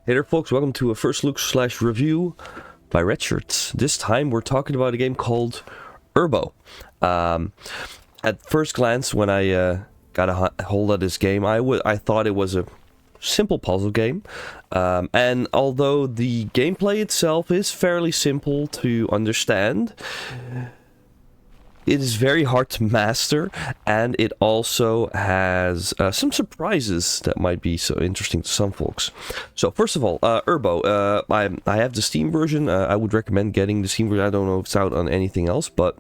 Hey there folks, welcome to a first look slash review by Redshirts. This time we're talking about a game called Urbo. At first glance, when I got a hold of this game, I thought it was a simple puzzle game. And although the gameplay itself is fairly simple to understand, it is very hard to master, and it also has some surprises that might be so interesting to some folks. So first of all, Urbo. I have the Steam version. I would recommend getting the Steam version. I don't know if it's out on anything else, but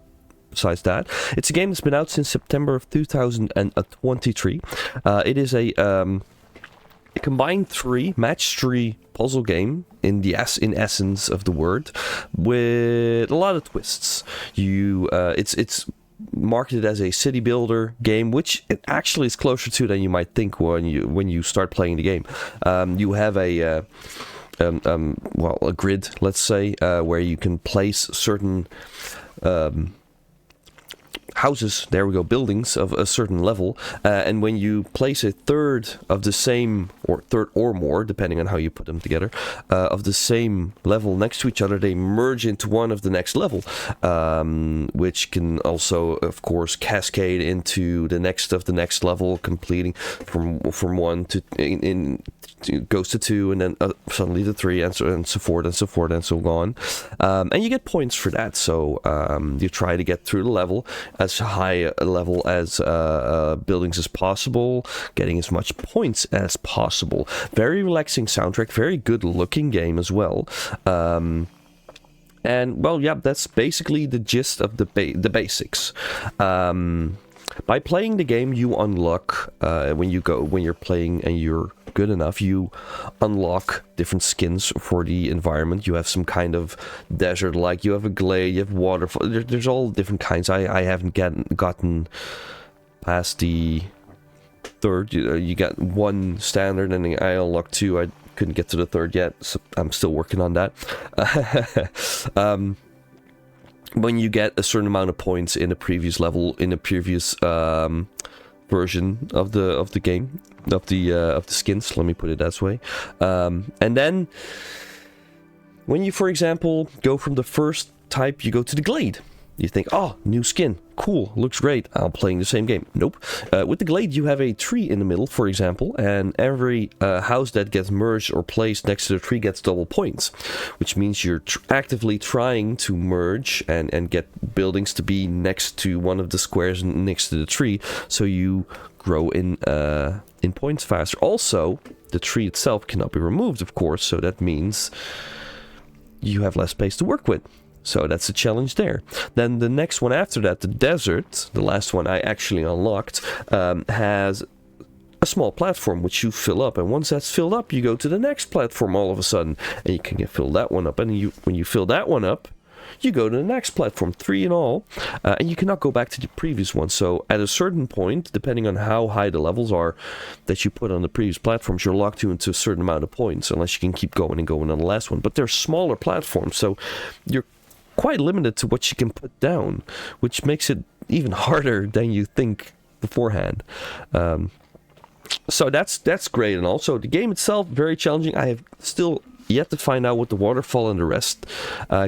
besides that, it's a game that's been out since September of 2023. It is a combined match 3 puzzle game in essence of the word, with a lot of twists. It's marketed as a city builder game, which it actually is closer to than you might think when you start playing the game. You have a grid, let's say, where you can place certain houses, there we go, buildings of a certain level, and when you place a third of the same, or third or more, depending on how you put them together, of the same level next to each other, they merge into one of the next level, which can also, of course, cascade into the next of the next level, completing from one to goes to 2, and then suddenly to 3, and so forth and so forth and so on. And you get points for that, so you try to get through the level as high a level as buildings as possible, getting as much points as possible. Very relaxing soundtrack, very good looking game as well. And well, yeah, that's basically the gist of the basics. By playing the game, you unlock when you're playing and you're good enough, you unlock different skins for the environment. You have some kind of desert, like you have a glade, you have waterfall. There's all different kinds. I haven't gotten past the third. You got one standard, and I unlocked 2. I couldn't get to the third yet, so I'm still working on that. When you get a certain amount of points in the previous level, in the previous version of the game, of the skins, let me put it that way, and then when you, for example, go from the first type, you go to the glade. You think, oh, new skin, cool, looks great, I'm playing the same game. Nope. With the glade, you have a tree in the middle, for example, and every house that gets merged or placed next to the tree gets double points, which means you're actively trying to merge and get buildings to be next to one of the squares next to the tree, so you grow in points faster. Also, the tree itself cannot be removed, of course, so that means you have less space to work with. So that's a challenge there. Then the next one after that, the desert, the last one I actually unlocked, has a small platform which you fill up. And once that's filled up, you go to the next platform all of a sudden. And you can fill that one up. And when you fill that one up, you go to the next platform, 3 in all. And you cannot go back to the previous one. So at a certain point, depending on how high the levels are that you put on the previous platforms, you're locked into a certain amount of points, unless you can keep going and going on the last one. But they're smaller platforms, so you're quite limited to what you can put down, which makes it even harder than you think beforehand. So that's great. And also the game itself, very challenging. I have still yet to find out what the waterfall and the rest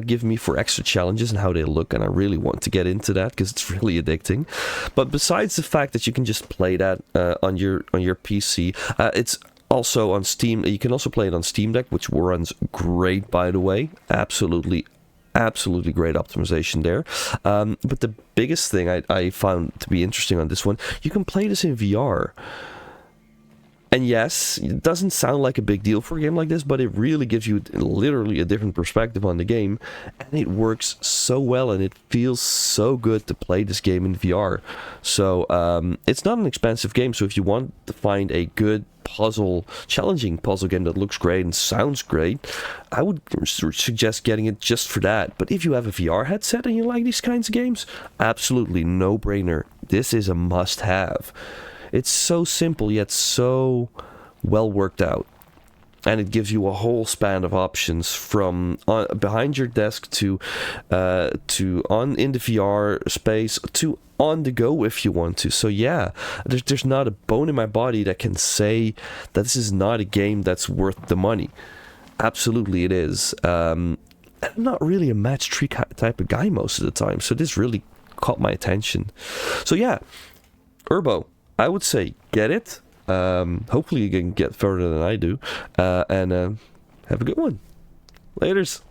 give me for extra challenges and how they look, and I really want to get into that because it's really addicting. But besides the fact that you can just play that on your PC, it's also on Steam. You can also play it on Steamdeck, which runs great, by the way. Absolutely great optimization there. But the biggest thing I found to be interesting on this one, you can play this in VR. And yes, it doesn't sound like a big deal for a game like this, but it really gives you literally a different perspective on the game, and it works so well, and it feels so good to play this game in VR. So it's not an expensive game, so if you want to find a good challenging puzzle game that looks great and sounds great, I would suggest getting it just for that. But if you have a VR headset and you like these kinds of games, absolutely no-brainer. This is a must-have. It's so simple yet so well worked out, and it gives you a whole span of options from behind your desk to in the VR space to on the go if you want to. So yeah, there's not a bone in my body that can say that this is not a game that's worth the money. absolutely it is. I'm not really a match 3 type of guy most of the time, so this really caught my attention. So yeah, Urbo, I would say get it. Hopefully you can get further than I do, and have a good one. Laters.